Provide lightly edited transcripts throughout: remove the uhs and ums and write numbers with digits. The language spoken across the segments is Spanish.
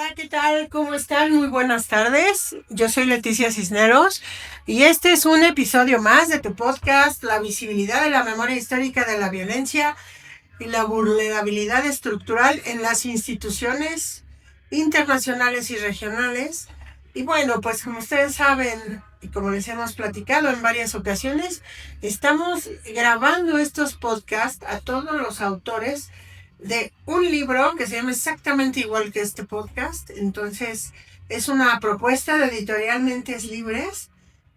Hola, ¿qué tal? ¿Cómo están? Muy buenas tardes. Yo soy Leticia Cisneros y este es un episodio más de tu podcast, La visibilidad de la memoria histórica de la violencia y la vulnerabilidad estructural en las instituciones internacionales y regionales. Y bueno, pues como ustedes saben y como les hemos platicado en varias ocasiones, estamos grabando estos podcasts a todos los autores de un libro que se llama exactamente igual que este podcast. Entonces es una propuesta de Editorial Mentes Libres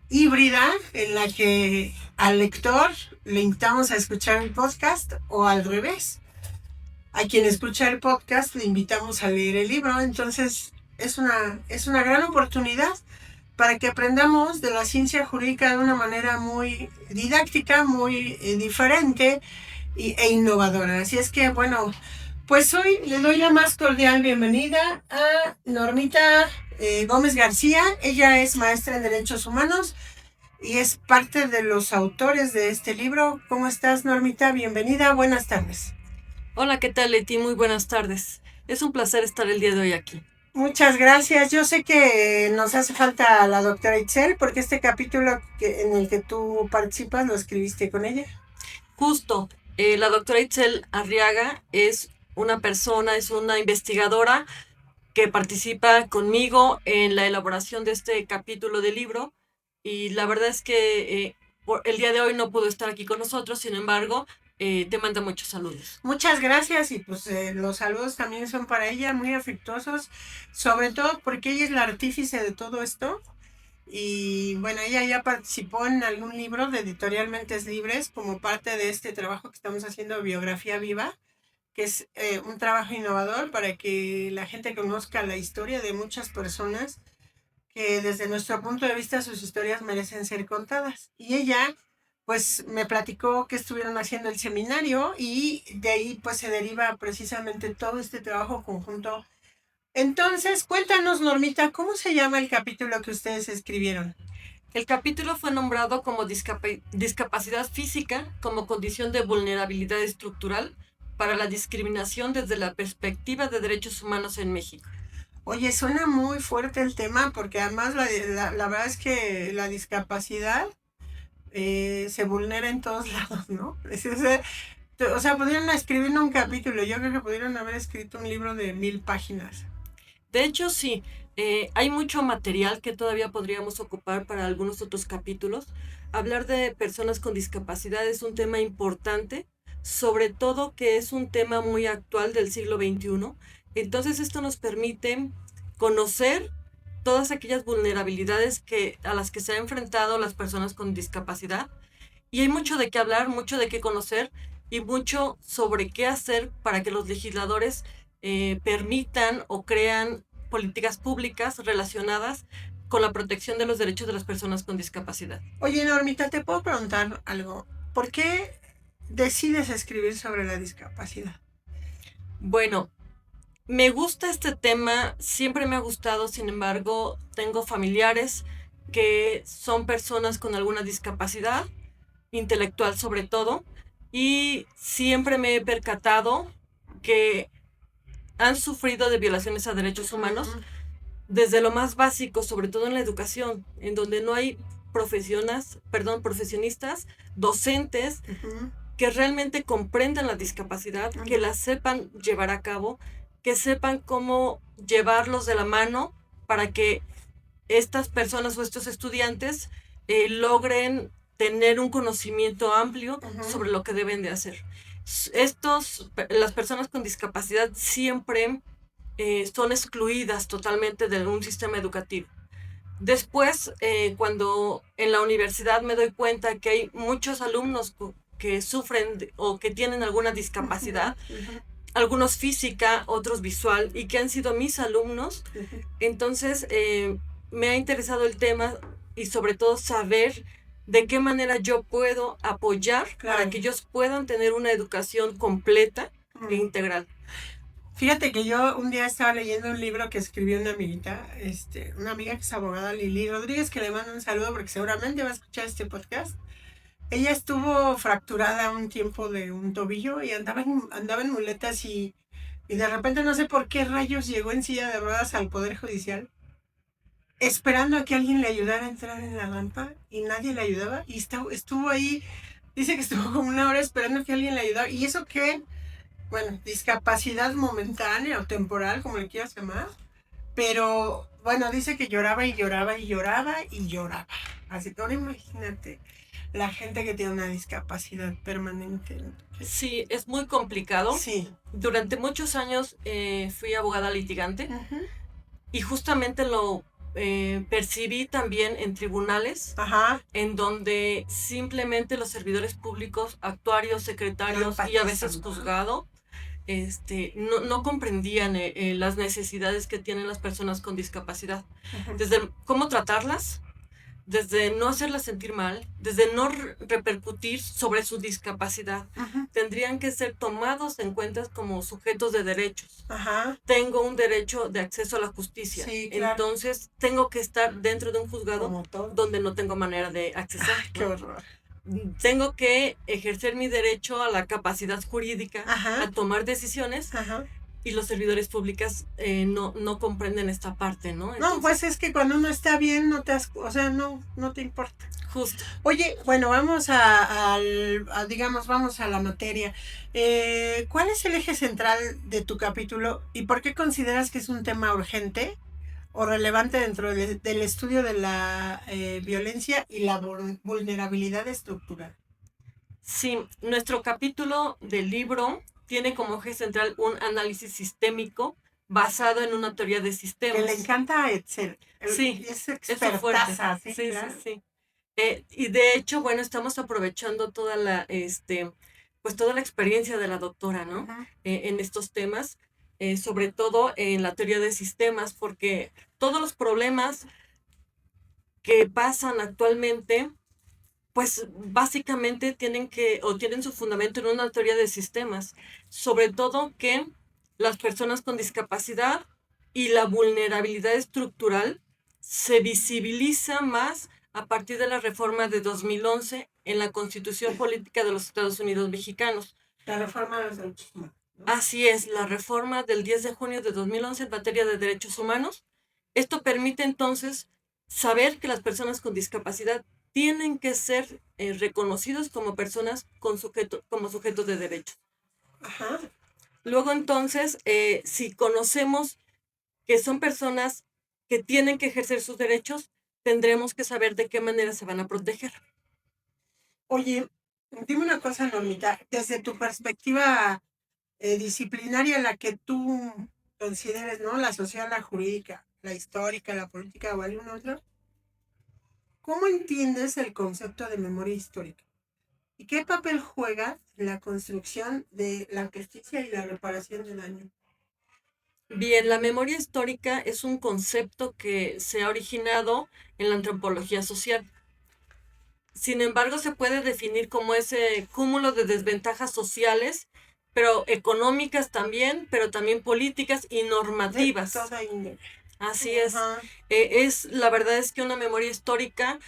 híbrida en la que al lector le invitamos a escuchar el podcast o al revés. A quien escucha el podcast le invitamos a leer el libro. Entonces es una gran oportunidad para que aprendamos de la ciencia jurídica de una manera muy didáctica, muy diferente e innovadora. Así es que bueno, pues hoy le doy la más cordial bienvenida a Normita Gómez García. Ella es maestra en Derechos Humanos y es parte de los autores de este libro. ¿Cómo estás, Normita? Bienvenida, buenas tardes. Hola, ¿qué tal, Leti? Muy buenas tardes. Es un placer estar el día de hoy aquí. Muchas gracias. Yo sé que nos hace falta la doctora Itzel porque este capítulo en el que tú participas lo escribiste con ella. Justo, la doctora Itzel Arriaga es una investigadora que participa conmigo en la elaboración de este capítulo del libro y la verdad es que el día de hoy no pudo estar aquí con nosotros, sin embargo, te manda muchos saludos. Muchas gracias y pues los saludos también son para ella, muy afectuosos, sobre todo porque ella es la artífice de todo esto. Y bueno, ella ya participó en algún libro de Editorial Mentes Libres como parte de este trabajo que estamos haciendo, Biografía Viva, que es un trabajo innovador para que la gente conozca la historia de muchas personas que desde nuestro punto de vista sus historias merecen ser contadas. Y ella pues me platicó que estuvieron haciendo el seminario y de ahí pues se deriva precisamente todo este trabajo conjunto. Entonces, cuéntanos, Normita, ¿cómo se llama el capítulo que ustedes escribieron? El capítulo fue nombrado como discapacidad física como condición de vulnerabilidad estructural para la discriminación desde la perspectiva de derechos humanos en México. Oye, suena muy fuerte el tema porque además la verdad es que la discapacidad se vulnera en todos lados, ¿no? O sea, pudieron escribir un capítulo, yo creo que pudieron haber escrito un libro de 1000 páginas. De hecho, sí, hay mucho material que todavía podríamos ocupar para algunos otros capítulos. Hablar de personas con discapacidad es un tema importante, sobre todo que es un tema muy actual del siglo XXI. Entonces, esto nos permite conocer todas aquellas vulnerabilidades a las que se han enfrentado las personas con discapacidad. Y hay mucho de qué hablar, mucho de qué conocer y mucho sobre qué hacer para que los legisladores permitan o crean políticas públicas relacionadas con la protección de los derechos de las personas con discapacidad. Oye, Normita, ¿te puedo preguntar algo? ¿Por qué decides escribir sobre la discapacidad? Bueno, me gusta este tema, siempre me ha gustado, sin embargo, tengo familiares que son personas con alguna discapacidad, intelectual sobre todo, y siempre me he percatado que han sufrido de violaciones a derechos humanos desde lo más básico, sobre todo en la educación, en donde no hay profesionistas, docentes que realmente comprendan la discapacidad, que la sepan llevar a cabo, que sepan cómo llevarlos de la mano para que estas personas o estos estudiantes logren tener un conocimiento amplio sobre lo que deben de hacer. Las personas con discapacidad siempre son excluidas totalmente de un sistema educativo. Después, cuando en la universidad me doy cuenta que hay muchos alumnos que sufren o que tienen alguna discapacidad, algunos física, otros visual, y que han sido mis alumnos, entonces me ha interesado el tema y sobre todo saber de qué manera yo puedo apoyar para que ellos puedan tener una educación completa e integral. Fíjate que yo un día estaba leyendo un libro que escribió una amiguita, una amiga que es abogada, Lili Rodríguez, que le mando un saludo porque seguramente va a escuchar este podcast. Ella estuvo fracturada un tiempo de un tobillo y andaba en muletas y y de repente no sé por qué rayos llegó en silla de ruedas al Poder Judicial, esperando a que alguien le ayudara a entrar en la rampa y nadie le ayudaba y estuvo ahí, dice que estuvo como una hora esperando a que alguien le ayudara. Y eso que, bueno, discapacidad momentánea o temporal, como le quieras llamar, pero bueno, dice que lloraba y lloraba y lloraba y lloraba. Así que ahora imagínate la gente que tiene una discapacidad permanente. Sí, es muy complicado. Sí. Durante muchos años fui abogada litigante Uh-huh. y justamente lo percibí también en tribunales, Ajá. en donde simplemente los servidores públicos, actuarios, secretarios y a veces juzgado, no comprendían las necesidades que tienen las personas con discapacidad. Uh-huh. Desde cómo tratarlas, desde no hacerlas sentir mal, desde no repercutir sobre su discapacidad. Uh-huh. Tendrían que ser tomados en cuenta como sujetos de derechos. Ajá. Tengo un derecho de acceso a la justicia. Sí, claro. Entonces tengo que estar dentro de un juzgado donde no tengo manera de accesar. Ay, qué horror. Tengo que ejercer mi derecho a la capacidad jurídica, Ajá. a tomar decisiones. Ajá. Y los servidores públicos no comprenden esta parte, ¿no? Entonces, no, pues es que cuando uno está bien, no te importa. Justo. Oye, bueno, vamos digamos, vamos a la materia. ¿Cuál es el eje central de tu capítulo y por qué consideras que es un tema urgente o relevante dentro del estudio de la violencia y la vulnerabilidad estructural? Sí, nuestro capítulo del libro tiene como eje central un análisis sistémico basado en una teoría de sistemas. Que le encanta a Edsel. Sí, es expertaza. Sí, claro. Sí. Y de hecho, bueno, estamos aprovechando toda la experiencia de la doctora, ¿no? Uh-huh. En estos temas, sobre todo en la teoría de sistemas, porque todos los problemas que pasan actualmente, pues básicamente tienen su fundamento en una teoría de sistemas, sobre todo que las personas con discapacidad y la vulnerabilidad estructural se visibiliza más a partir de la reforma de 2011 en la Constitución Política de los Estados Unidos Mexicanos. La reforma de los derechos humanos, ¿no? Así es, la reforma del 10 de junio de 2011 en materia de derechos humanos. Esto permite entonces saber que las personas con discapacidad tienen que ser reconocidos como personas como sujetos de derechos. Ajá. Luego entonces, si conocemos que son personas que tienen que ejercer sus derechos, tendremos que saber de qué manera se van a proteger. Oye, dime una cosa, Normita, desde tu perspectiva disciplinaria, la que tú consideres, ¿no? La social, la jurídica, la histórica, la política o alguna otra. ¿Cómo entiendes el concepto de memoria histórica? ¿Y qué papel juega en la construcción de la justicia y la reparación del daño? Bien, la memoria histórica es un concepto que se ha originado en la antropología social. Sin embargo, se puede definir como ese cúmulo de desventajas sociales, pero económicas también, pero también políticas y normativas. De toda índole. Así es. La verdad es que una memoria histórica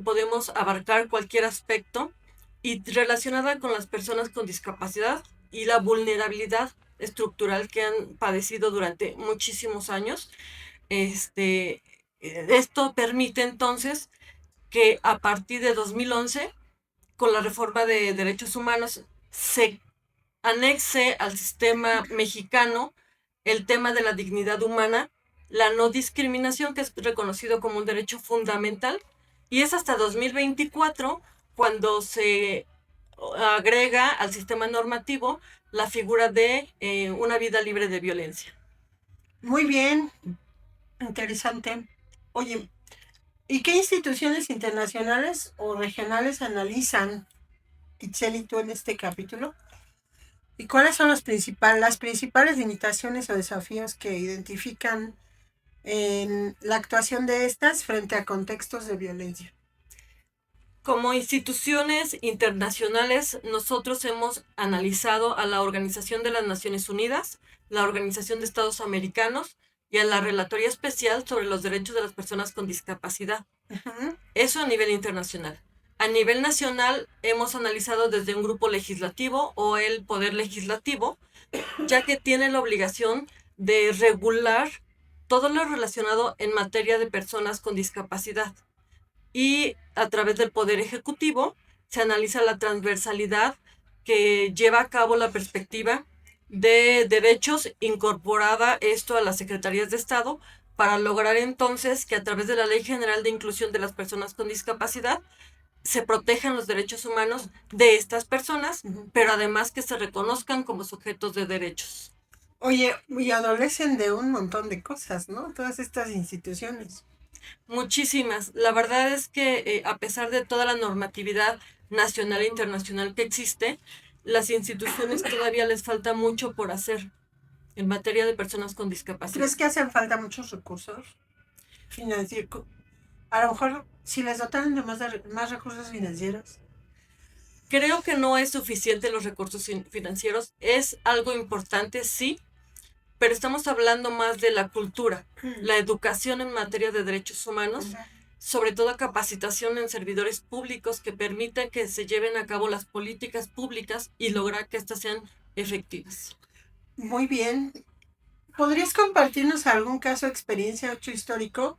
podemos abarcar cualquier aspecto y relacionada con las personas con discapacidad y la vulnerabilidad estructural que han padecido durante muchísimos años. Esto permite entonces que a partir de 2011, con la reforma de derechos humanos, se anexe al sistema mexicano el tema de la dignidad humana, la no discriminación, que es reconocido como un derecho fundamental, y es hasta 2024 cuando se agrega al sistema normativo la figura de una vida libre de violencia. Muy bien, interesante. Oye, ¿y qué instituciones internacionales o regionales analizan, Itzeli, tú en este capítulo? ¿Y cuáles son las principales limitaciones o desafíos que identifican en la actuación de estas frente a contextos de violencia? Como instituciones internacionales, nosotros hemos analizado a la Organización de las Naciones Unidas, la Organización de Estados Americanos y a la Relatoría Especial sobre los Derechos de las Personas con Discapacidad. Uh-huh. Eso a nivel internacional. A nivel nacional hemos analizado desde un grupo legislativo o el Poder Legislativo, ya que tiene la obligación de regular todo lo relacionado en materia de personas con discapacidad. Y a través del Poder Ejecutivo se analiza la transversalidad que lleva a cabo la perspectiva de derechos, incorporada esto a las Secretarías de Estado, para lograr entonces que a través de la Ley General de Inclusión de las Personas con Discapacidad se protejan los derechos humanos de estas personas, pero además que se reconozcan como sujetos de derechos. Oye, y adolecen de un montón de cosas, ¿no? Todas estas instituciones. Muchísimas. La verdad es que a pesar de toda la normatividad nacional e internacional que existe, las instituciones todavía les falta mucho por hacer en materia de personas con discapacidad. ¿Crees que hacen falta muchos recursos financieros? A lo mejor si les dotaran de más recursos financieros. Creo que no es suficiente los recursos financieros. Es algo importante, sí, pero estamos hablando más de la cultura, la educación en materia de derechos humanos, sobre todo capacitación en servidores públicos que permitan que se lleven a cabo las políticas públicas y lograr que éstas sean efectivas. Muy bien. ¿Podrías compartirnos algún caso, experiencia, hecho histórico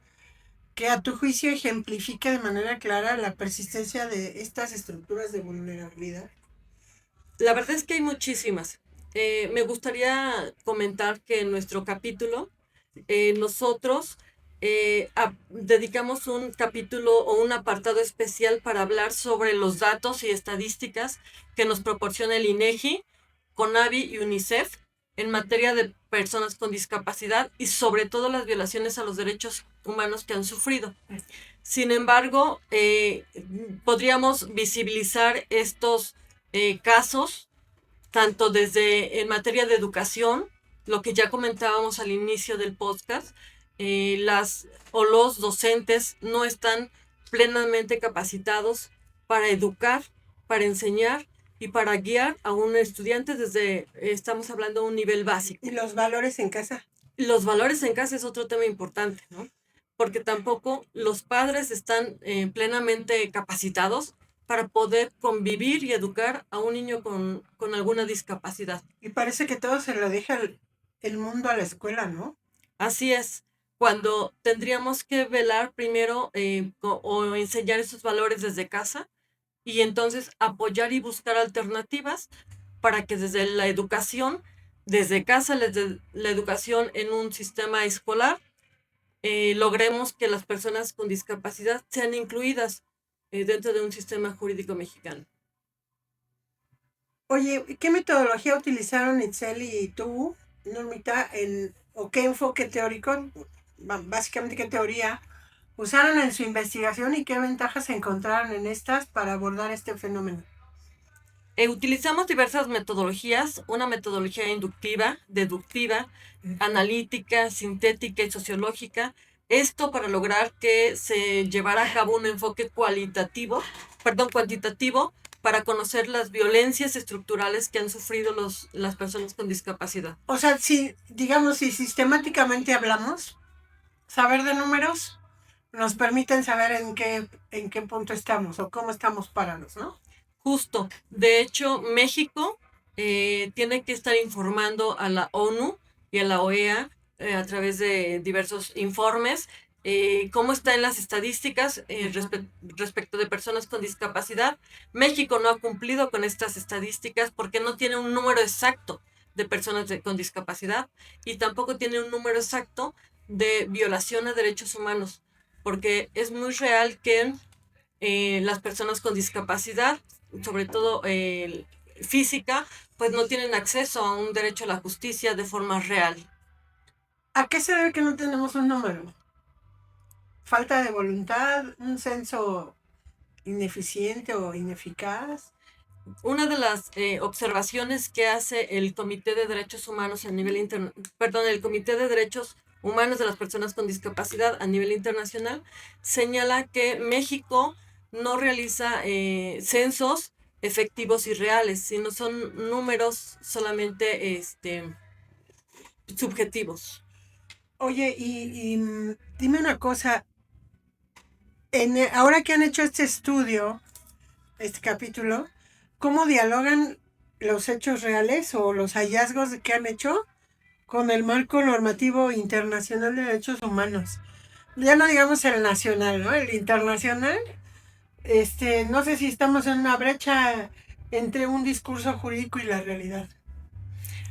que a tu juicio ejemplifique de manera clara la persistencia de estas estructuras de vulnerabilidad? La verdad es que hay muchísimas. Me gustaría comentar que en nuestro capítulo nosotros dedicamos un capítulo o un apartado especial para hablar sobre los datos y estadísticas que nos proporciona el INEGI, CONAVI y UNICEF en materia de personas con discapacidad y sobre todo las violaciones a los derechos humanos que han sufrido. Sin embargo, podríamos visibilizar estos casos tanto desde en materia de educación, lo que ya comentábamos al inicio del podcast, los docentes no están plenamente capacitados para educar, para enseñar y para guiar a un estudiante desde, estamos hablando de un nivel básico. ¿Y los valores en casa? Los valores en casa es otro tema importante, ¿no? Porque tampoco los padres están plenamente capacitados para poder convivir y educar a un niño con alguna discapacidad. Y parece que todo se lo deja el mundo a la escuela, ¿no? Así es, cuando tendríamos que velar primero o enseñar esos valores desde casa y entonces apoyar y buscar alternativas para que desde la educación, desde casa, desde la educación en un sistema escolar, logremos que las personas con discapacidad sean incluidas dentro de un sistema jurídico mexicano. Oye, ¿qué metodología utilizaron Itzel y tú, Normita, o qué enfoque teórico, básicamente qué teoría, usaron en su investigación y qué ventajas encontraron en estas para abordar este fenómeno? Utilizamos diversas metodologías, una metodología inductiva, deductiva, analítica, sintética y sociológica. Esto para lograr que se llevara a cabo un enfoque cuantitativo para conocer las violencias estructurales que han sufrido las personas con discapacidad. O sea, si sistemáticamente hablamos, saber de números nos permiten saber en qué punto estamos o cómo estamos parados, ¿no? Justo. De hecho, México tiene que estar informando a la ONU y a la OEA a través de diversos informes cómo están las estadísticas respecto de personas con discapacidad. México no ha cumplido con estas estadísticas porque no tiene un número exacto de personas con discapacidad y tampoco tiene un número exacto de violación a derechos humanos, porque es muy real que las personas con discapacidad, sobre todo física, pues no tienen acceso a un derecho a la justicia de forma real. ¿A qué se debe que no tenemos un número? ¿Falta de voluntad? ¿Un censo ineficiente o ineficaz? Una de las observaciones que hace el Comité de Derechos Humanos el Comité de Derechos Humanos de las Personas con Discapacidad a nivel internacional señala que México no realiza censos efectivos y reales, sino son números solamente subjetivos. Oye, y dime una cosa, ahora que han hecho este estudio, este capítulo, cómo dialogan los hechos reales o los hallazgos que han hecho con el marco normativo internacional de derechos humanos. Ya no digamos el nacional, ¿no? El internacional. No sé si estamos en una brecha entre un discurso jurídico y la realidad.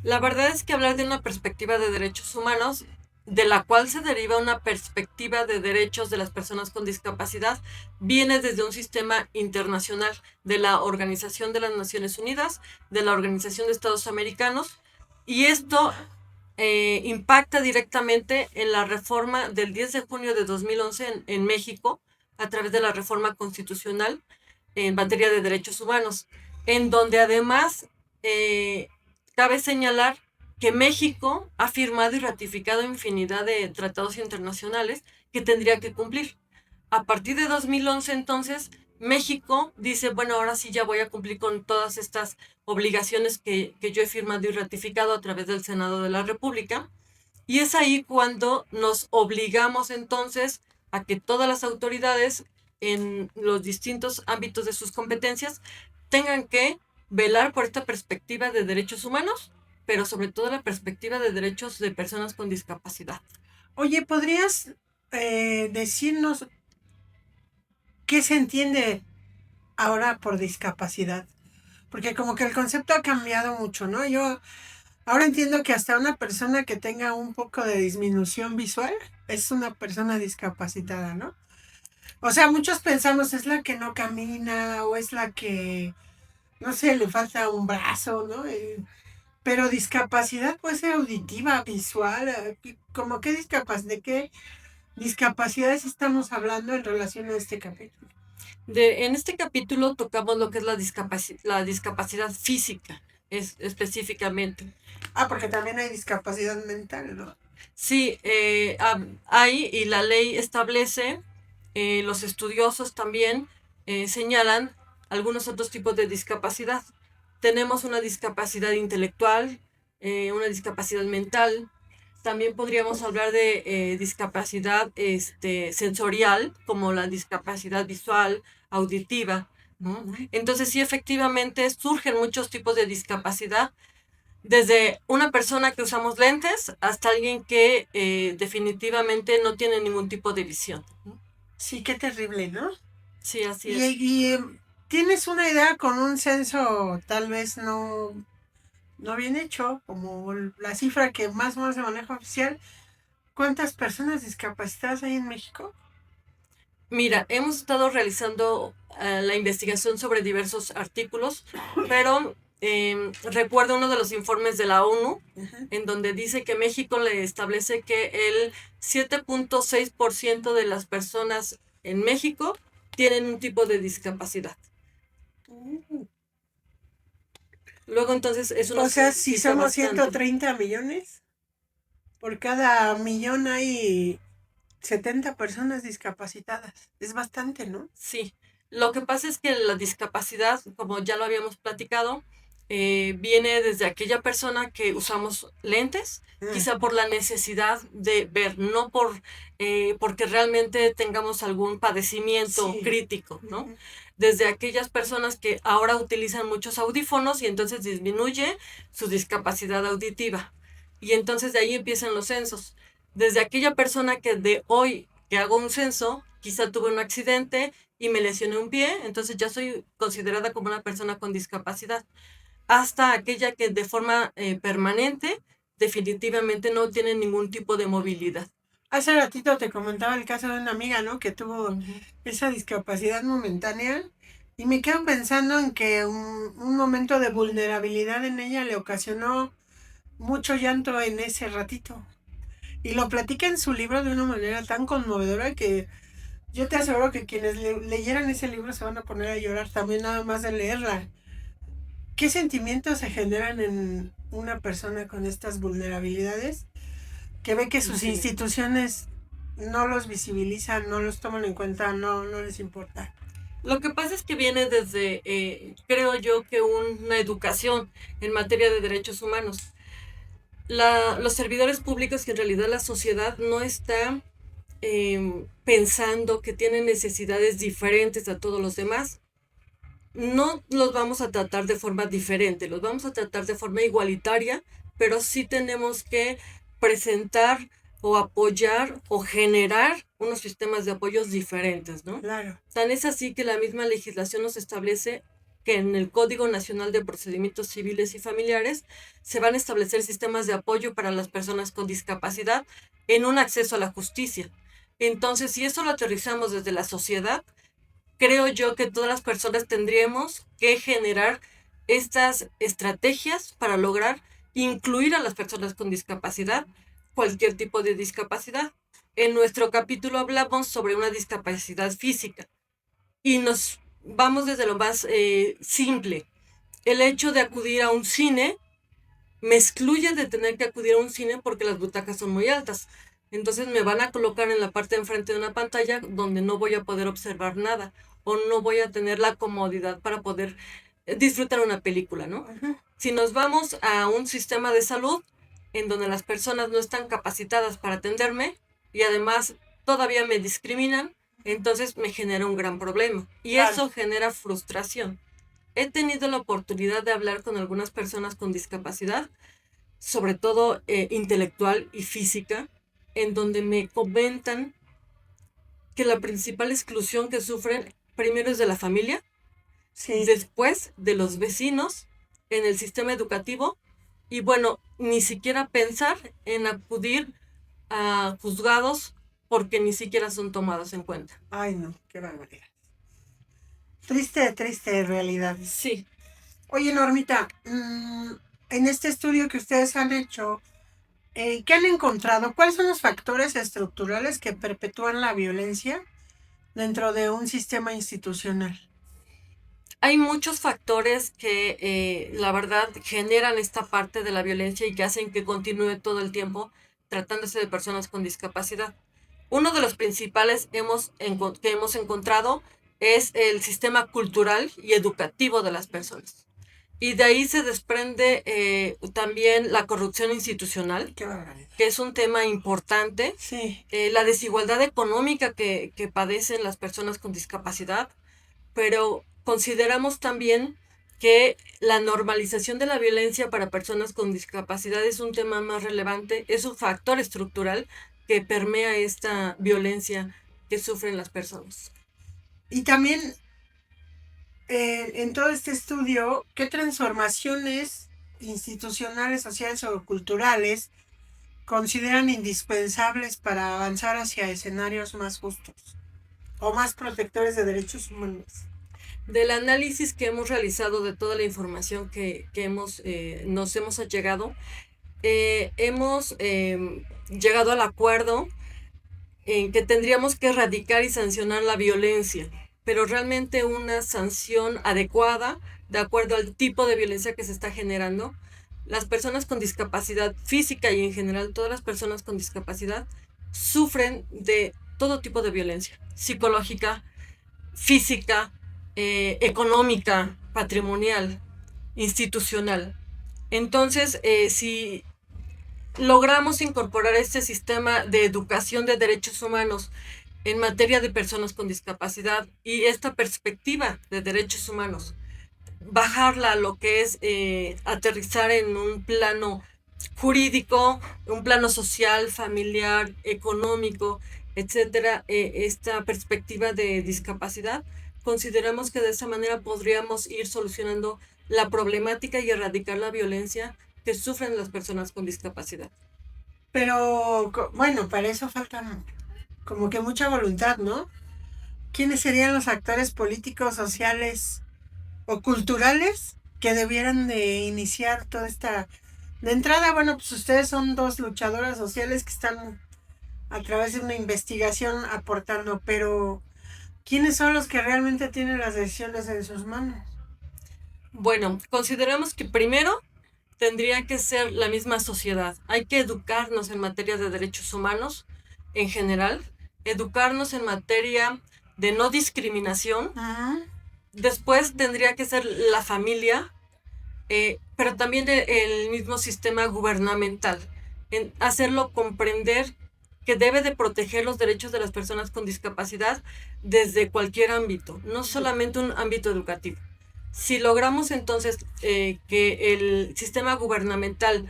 La verdad es que hablar de una perspectiva de derechos humanos, de la cual se deriva una perspectiva de derechos de las personas con discapacidad, viene desde un sistema internacional de la Organización de las Naciones Unidas, de la Organización de Estados Americanos, y esto impacta directamente en la reforma del 10 de junio de 2011 en México, a través de la reforma constitucional en materia de derechos humanos, en donde además cabe señalar que México ha firmado y ratificado infinidad de tratados internacionales que tendría que cumplir. A partir de 2011, entonces, México dice, bueno, ahora sí ya voy a cumplir con todas estas obligaciones que yo he firmado y ratificado a través del Senado de la República. Y es ahí cuando nos obligamos entonces a que todas las autoridades en los distintos ámbitos de sus competencias tengan que velar por esta perspectiva de derechos humanos, pero sobre todo la perspectiva de derechos de personas con discapacidad. Oye, ¿podrías decirnos qué se entiende ahora por discapacidad? Porque como que el concepto ha cambiado mucho, ¿no? Yo ahora entiendo que hasta una persona que tenga un poco de disminución visual es una persona discapacitada, ¿no? O sea, muchos pensamos es la que no camina o es la que, no sé, le falta un brazo, ¿no? Pero discapacidad puede ser auditiva, visual, ¿cómo qué de qué discapacidades estamos hablando en relación a este capítulo? En este capítulo tocamos lo que es la discapacidad física, específicamente. Porque también hay discapacidad mental, ¿no? Sí, hay y la ley establece, los estudiosos también señalan algunos otros tipos de discapacidad. Tenemos una discapacidad intelectual, una discapacidad mental. También podríamos hablar de discapacidad sensorial, como la discapacidad visual, auditiva, ¿no? Entonces sí, efectivamente surgen muchos tipos de discapacidad, desde una persona que usamos lentes hasta alguien que definitivamente no tiene ningún tipo de visión, ¿no? Sí, qué terrible, ¿no? Sí, así es. Y tienes una idea con un censo tal vez no bien hecho, como la cifra que más o menos se maneja oficial. ¿Cuántas personas discapacitadas hay en México? Mira, hemos estado realizando la investigación sobre diversos artículos, pero recuerdo uno de los informes de la ONU, en donde dice que México le establece que el 7.6% de las personas en México tienen un tipo de discapacidad. Luego entonces es una O sea, si cifra somos bastante. 130 millones, por cada millón hay 70 personas discapacitadas. Es bastante, ¿no? Sí, lo que pasa es que la discapacidad, como ya lo habíamos platicado, viene desde aquella persona que usamos lentes, quizá por la necesidad de ver, no porque realmente tengamos algún padecimiento Sí. crítico, ¿no? Desde aquellas personas que ahora utilizan muchos audífonos y entonces disminuye su discapacidad auditiva. Y entonces de ahí empiezan los censos. Desde aquella persona que de hoy que hago un censo, quizá tuve un accidente y me lesioné un pie, entonces ya soy considerada como una persona con discapacidad, hasta aquella que de forma permanente definitivamente no tiene ningún tipo de movilidad. Hace ratito te comentaba el caso de una amiga, ¿no? Que tuvo esa discapacidad momentánea y me quedo pensando en que un momento de vulnerabilidad en ella le ocasionó mucho llanto en ese ratito. Y lo platica en su libro de una manera tan conmovedora que yo te aseguro que quienes leyeran ese libro se van a poner a llorar también nada más de leerla. ¿Qué sentimientos se generan en una persona con estas vulnerabilidades que ve que sus instituciones no los visibilizan, no los toman en cuenta, no les importa? Lo que pasa es que viene desde, creo yo, que una educación en materia de derechos humanos. Los servidores públicos y en realidad la sociedad no está pensando que tienen necesidades diferentes a todos los demás. no los vamos a tratar de forma diferente, los vamos a tratar de forma igualitaria, pero sí tenemos que presentar o apoyar o generar unos sistemas de apoyos diferentes, ¿no? Claro. Tan es así que la misma legislación nos establece que en el Código Nacional de Procedimientos Civiles y Familiares se van a establecer sistemas de apoyo para las personas con discapacidad en un acceso a la justicia. Entonces, si eso lo aterrizamos desde la sociedad, creo yo que todas las personas tendríamos que generar estas estrategias para lograr incluir a las personas con discapacidad, cualquier tipo de discapacidad. En nuestro capítulo hablamos sobre una discapacidad física y nos vamos desde lo más simple. El hecho de acudir a un cine me excluye de tener que acudir a un cine porque las butacas son muy altas. Entonces me van a colocar en la parte de enfrente de una pantalla donde no voy a poder observar nada o no voy a tener la comodidad para poder disfrutar una película, ¿no? Ujú. Si nos vamos a un sistema de salud en donde las personas no están capacitadas para atenderme y además todavía me discriminan, entonces me genera un gran problema y Claro. eso genera frustración. He tenido la oportunidad de hablar con algunas personas con discapacidad, sobre todo intelectual y física, en donde me comentan que la principal exclusión que sufren primero es de la familia, Sí. después de los vecinos, en el sistema educativo, y bueno, ni siquiera pensar en acudir a juzgados porque ni siquiera son tomados en cuenta. Ay, no, qué barbaridad. Triste, triste realidad. Sí, Oye, Normita, en este estudio que ustedes han hecho, ¿qué han encontrado? ¿Cuáles son los factores estructurales que perpetúan la violencia dentro de un sistema institucional? hay muchos factores que la verdad generan esta parte de la violencia y que hacen que continúe todo el tiempo tratándose de personas con discapacidad. Uno de los principales que hemos encontrado es el sistema cultural y educativo de las personas. Y de ahí se desprende también la corrupción institucional, Qué barbaridad. que es un tema importante, Sí, la desigualdad económica que padecen las personas con discapacidad, pero consideramos también que la normalización de la violencia para personas con discapacidad es un tema más relevante, es un factor estructural que permea esta violencia que sufren las personas. y también en todo este estudio, ¿qué transformaciones institucionales, sociales o culturales consideran indispensables para avanzar hacia escenarios más justos o más protectores de derechos humanos? Del análisis que hemos realizado de toda la información que nos hemos llegado, hemos llegado al acuerdo en que tendríamos que erradicar y sancionar la violencia, pero realmente una sanción adecuada de acuerdo al tipo de violencia que se está generando. Las personas con discapacidad física y en general todas las personas con discapacidad sufren de todo tipo de violencia, psicológica, física, económica, patrimonial, institucional. Entonces, si logramos incorporar este sistema de educación de derechos humanos en materia de personas con discapacidad y esta perspectiva de derechos humanos, bajarla a lo que es aterrizar en un plano jurídico, un plano social, familiar, económico, etcétera, esta perspectiva de discapacidad, consideramos que de esa manera podríamos ir solucionando la problemática y erradicar la violencia que sufren las personas con discapacidad. Pero bueno, para eso falta como que mucha voluntad, ¿no? ¿Quiénes serían los actores políticos, sociales o culturales que debieran de iniciar toda esta... De entrada, bueno, pues ustedes son dos luchadoras sociales que están a través de una investigación aportando, pero ¿quiénes son los que realmente tienen las decisiones en sus manos? Bueno, consideramos que primero tendría que ser la misma sociedad. Hay que educarnos en materia de derechos humanos en general, educarnos en materia de no discriminación. Después tendría que ser la familia, pero también el mismo sistema gubernamental, en hacerlo comprender que debe de proteger los derechos de las personas con discapacidad desde cualquier ámbito, no solamente un ámbito educativo. Si logramos entonces que el sistema gubernamental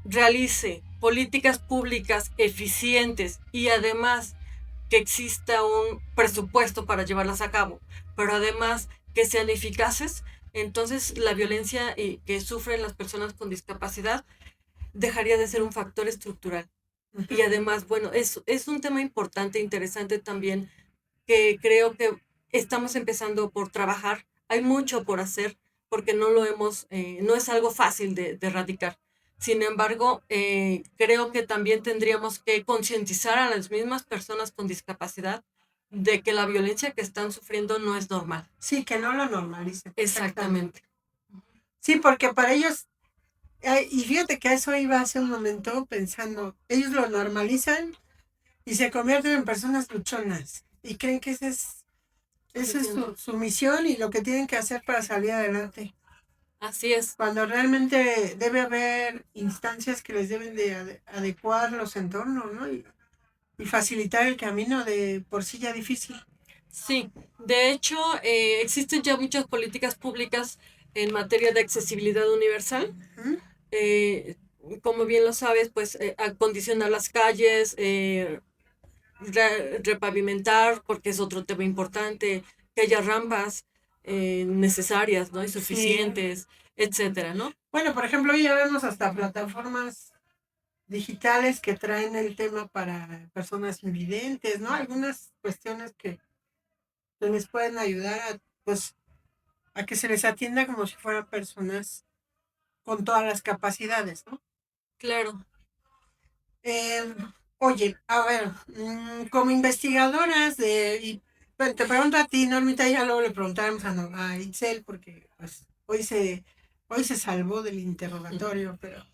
realice políticas públicas eficientes y además que exista un presupuesto para llevarlas a cabo, pero además que sean eficaces, entonces la violencia que sufren las personas con discapacidad dejaría de ser un factor estructural. Y además, bueno, es un tema importante, interesante también, que creo que estamos empezando por trabajar. Hay mucho por hacer porque no es algo fácil de erradicar. Sin embargo, creo que también tendríamos que concientizar a las mismas personas con discapacidad de que la violencia que están sufriendo no es normal. Sí, que no lo normalicen. Exactamente. Sí, porque para ellos, y fíjate que a eso iba hace un momento pensando, ellos lo normalizan y se convierten en personas luchonas y creen que esa es su misión y lo que tienen que hacer para salir adelante. Así es. Cuando realmente debe haber instancias que les deben de adecuar los entornos, ¿no? Y facilitar el camino de por sí ya difícil. Sí, de hecho, existen ya muchas políticas públicas en materia de accesibilidad universal. ¿Mm? Como bien lo sabes, pues acondicionar las calles, repavimentar, porque es otro tema importante, que haya rampas necesarias, ¿no? Y suficientes, etcétera, ¿no? Bueno, por ejemplo, ya vemos hasta plataformas digitales que traen el tema para personas invidentes, ¿no? Algunas cuestiones que les pueden ayudar a que se les atienda como si fueran personas con todas las capacidades, ¿no? Claro. Oye, a ver, como investigadoras bueno, te pregunto a ti, Normita, ya luego le preguntaremos a Itzel, porque pues, hoy se salvó del interrogatorio, pero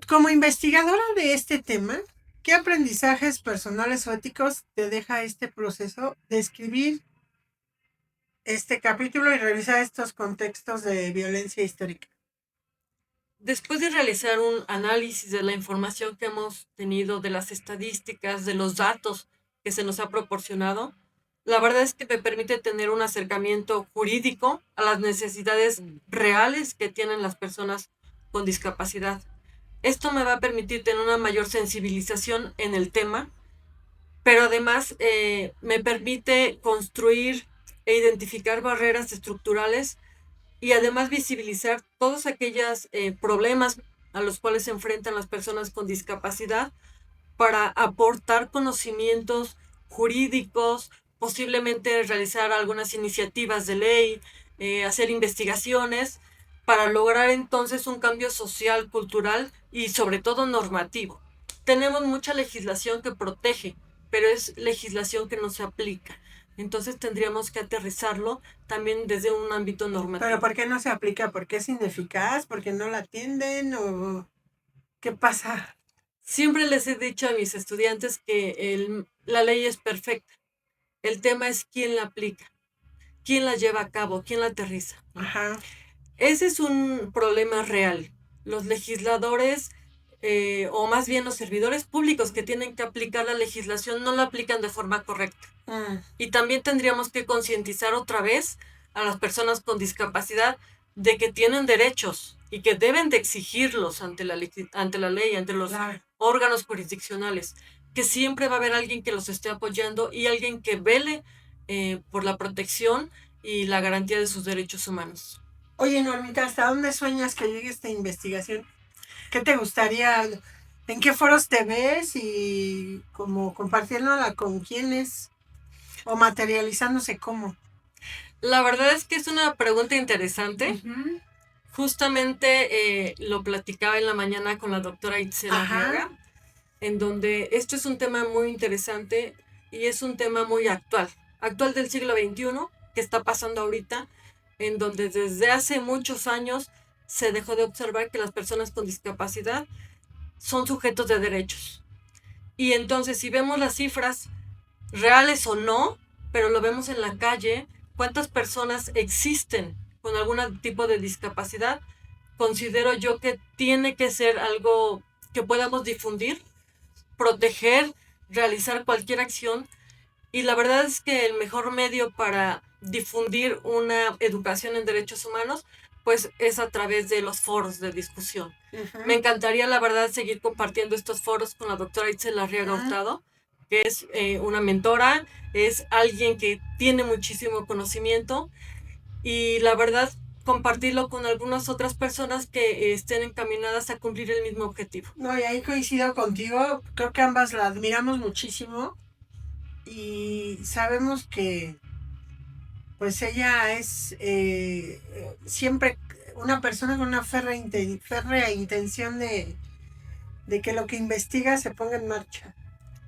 como investigadora de este tema, ¿qué aprendizajes personales o éticos te deja este proceso de escribir este capítulo y revisar estos contextos de violencia histórica? Después de realizar un análisis de la información que hemos tenido, de las estadísticas, de los datos que se nos ha proporcionado, la verdad es que me permite tener un acercamiento jurídico a las necesidades reales que tienen las personas con discapacidad. Esto me va a permitir tener una mayor sensibilización en el tema, pero además me permite construir e identificar barreras estructurales y además visibilizar todos aquellos problemas a los cuales se enfrentan las personas con discapacidad para aportar conocimientos jurídicos, posiblemente realizar algunas iniciativas de ley, hacer investigaciones para lograr entonces un cambio social, cultural y sobre todo normativo. Tenemos mucha legislación que protege, pero es legislación que no se aplica. Entonces tendríamos que aterrizarlo también desde un ámbito normativo. ¿Pero por qué no se aplica? ¿Porque es ineficaz? ¿Porque no la atienden? ¿O qué pasa? Siempre les he dicho a mis estudiantes que la ley es perfecta. El tema es quién la aplica, quién la lleva a cabo, quién la aterriza. Ajá. Ese es un problema real. Los legisladores, o más bien los servidores públicos que tienen que aplicar la legislación, no la aplican de forma correcta. Y también tendríamos que concientizar otra vez a las personas con discapacidad de que tienen derechos y que deben de exigirlos ante la ley, ante los órganos jurisdiccionales, que siempre va a haber alguien que los esté apoyando y alguien que vele por la protección y la garantía de sus derechos humanos. Oye, Normita, ¿hasta dónde sueñas que llegue esta investigación? ¿Qué te gustaría? ¿En qué foros te ves? Y como compartiéndola con quiénes o materializándose cómo. La verdad es que es una pregunta interesante. Uh-huh. Justamente lo platicaba en la mañana con la doctora Itzel Arriaga, en donde esto es un tema muy interesante y es un tema muy actual del siglo XXI, que está pasando ahorita, en donde desde hace muchos años se dejó de observar que las personas con discapacidad son sujetos de derechos. Y entonces, si vemos las cifras, reales o no, pero lo vemos en la calle, cuántas personas existen con algún tipo de discapacidad, considero yo que tiene que ser algo que podamos difundir, proteger, realizar cualquier acción. Y la verdad es que el mejor medio para difundir una educación en derechos humanos, pues es a través de los foros de discusión. Uh-huh. Me encantaría, la verdad, seguir compartiendo estos foros con la doctora Itzel Arriaga Hurtado, que es una mentora, es alguien que tiene muchísimo conocimiento, y la verdad, compartirlo con algunas otras personas que estén encaminadas a cumplir el mismo objetivo. No, y ahí coincido contigo, creo que ambas la admiramos muchísimo y sabemos que pues ella es siempre una persona con una férrea intención de que lo que investiga se ponga en marcha.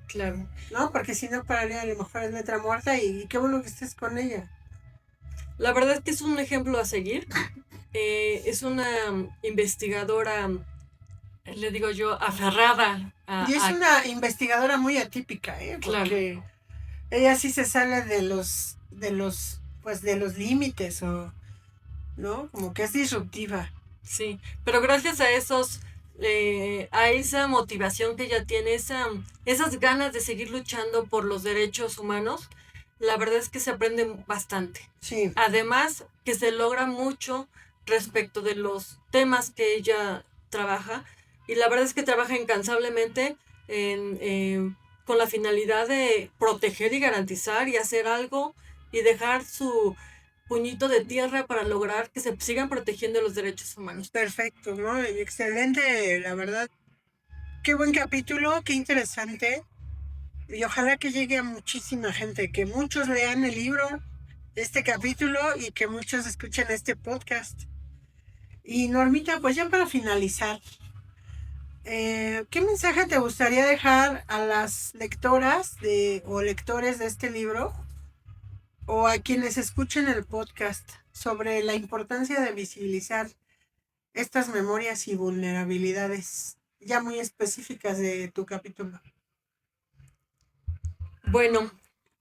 Claro. ¿No? Porque si no pararía a lo mejor en letra muerta y qué bueno que estés con ella. La verdad es que es un ejemplo a seguir. Es una investigadora, le digo yo, aferrada. Y es una investigadora muy atípica, porque claro. Ella sí se sale de los límites, o ¿no? Como que es disruptiva. Sí, pero gracias a a esa motivación que ella tiene, esas ganas de seguir luchando por los derechos humanos, la verdad es que se aprende bastante. Sí. Además, que se logra mucho respecto de los temas que ella trabaja, y la verdad es que trabaja incansablemente con la finalidad de proteger y garantizar y hacer algo y dejar su puñito de tierra para lograr que se sigan protegiendo los derechos humanos. Perfecto, ¿no? Excelente, la verdad. Qué buen capítulo, qué interesante. Y ojalá que llegue a muchísima gente, que muchos lean el libro, este capítulo, y que muchos escuchen este podcast. Y Normita, pues ya para finalizar, ¿qué mensaje te gustaría dejar a las lectoras o lectores de este libro, o a quienes escuchen el podcast, sobre la importancia de visibilizar estas memorias y vulnerabilidades ya muy específicas de tu capítulo? Bueno,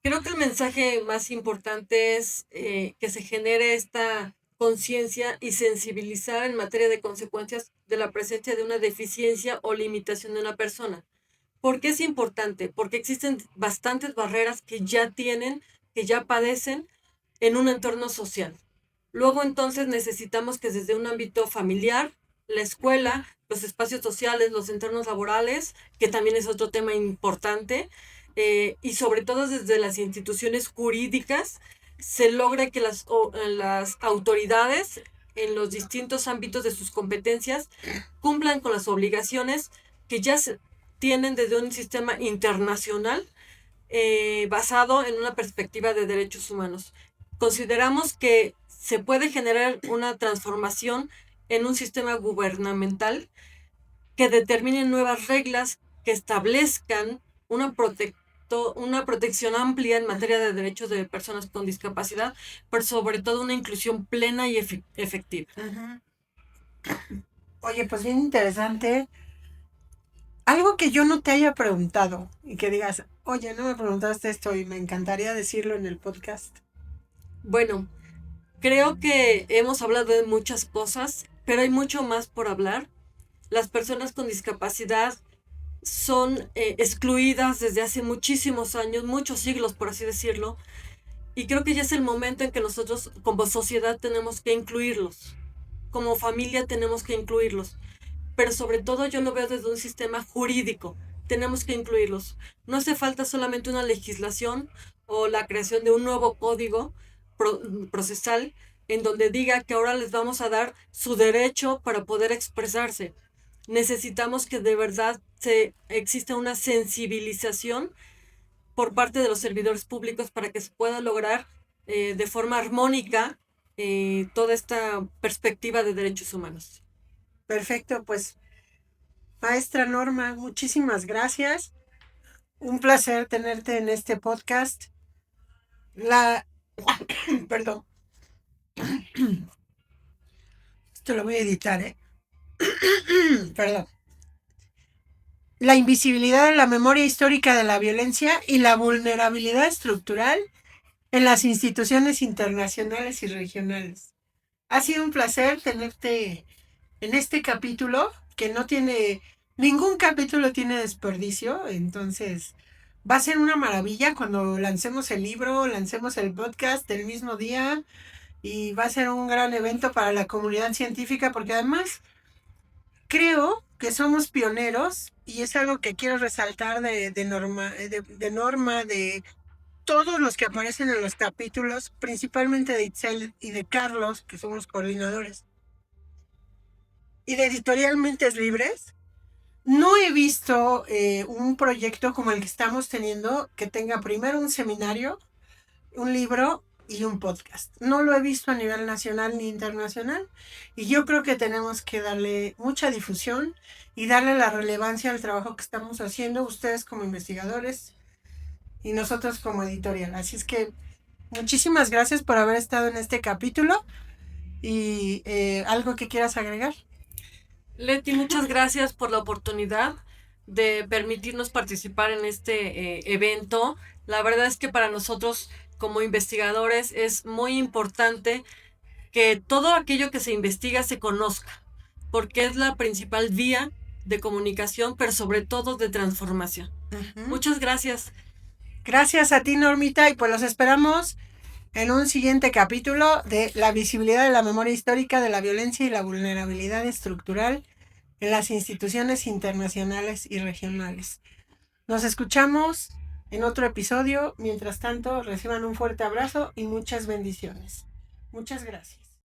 creo que el mensaje más importante es que se genere esta conciencia y sensibilizar en materia de consecuencias de la presencia de una deficiencia o limitación de una persona. ¿Por qué es importante? Porque existen bastantes barreras que ya padecen en un entorno social. Luego entonces necesitamos que desde un ámbito familiar, la escuela, los espacios sociales, los entornos laborales, que también es otro tema importante, y sobre todo desde las instituciones jurídicas, se logre que las autoridades en los distintos ámbitos de sus competencias cumplan con las obligaciones que ya se tienen desde un sistema internacional basado en una perspectiva de derechos humanos. Consideramos que se puede generar una transformación en un sistema gubernamental que determine nuevas reglas que establezcan una protección amplia en materia de derechos de personas con discapacidad, pero sobre todo una inclusión plena y efectiva. Uh-huh. Oye, pues bien interesante. Algo que yo no te haya preguntado y que digas, oye, no me preguntaste esto y me encantaría decirlo en el podcast. Bueno, creo que hemos hablado de muchas cosas, pero hay mucho más por hablar. Las personas con discapacidad son excluidas desde hace muchísimos años, muchos siglos, por así decirlo, y creo que ya es el momento en que nosotros como sociedad tenemos que incluirlos, como familia tenemos que incluirlos, pero sobre todo yo lo veo desde un sistema jurídico, tenemos que incluirlos. No hace falta solamente una legislación o la creación de un nuevo código procesal en donde diga que ahora les vamos a dar su derecho para poder expresarse. Necesitamos que de verdad exista una sensibilización por parte de los servidores públicos para que se pueda lograr de forma armónica toda esta perspectiva de derechos humanos. Perfecto, pues maestra Norma, muchísimas gracias. Un placer tenerte en este podcast. Perdón. Esto lo voy a editar, Perdón. La invisibilidad de la memoria histórica de la violencia y la vulnerabilidad estructural en las instituciones internacionales y regionales. Ha sido un placer tenerte en este capítulo, que no tiene, ningún capítulo tiene desperdicio, entonces Va a ser una maravilla cuando lancemos el libro, lancemos el podcast el mismo día y va a ser un gran evento para la comunidad científica porque además creo que somos pioneros y es algo que quiero resaltar de Norma, de todos los que aparecen en los capítulos, principalmente de Itzel y de Carlos, que son los coordinadores, y de Editorial Mentes Libres. No he visto un proyecto como el que estamos teniendo que tenga primero un seminario, un libro y un podcast. No lo he visto a nivel nacional ni internacional y yo creo que tenemos que darle mucha difusión y darle la relevancia al trabajo que estamos haciendo ustedes como investigadores y nosotros como editorial. Así es que muchísimas gracias por haber estado en este capítulo y algo que quieras agregar. Leti, muchas gracias por la oportunidad de permitirnos participar en este evento. La verdad es que para nosotros como investigadores es muy importante que todo aquello que se investiga se conozca, porque es la principal vía de comunicación, pero sobre todo de transformación. Muchas gracias. Gracias a ti, Normita, y pues los esperamos en un siguiente capítulo de la visibilidad de la memoria histórica de la violencia y la vulnerabilidad estructural en las instituciones internacionales y regionales. Nos escuchamos en otro episodio. Mientras tanto, reciban un fuerte abrazo y muchas bendiciones. Muchas gracias.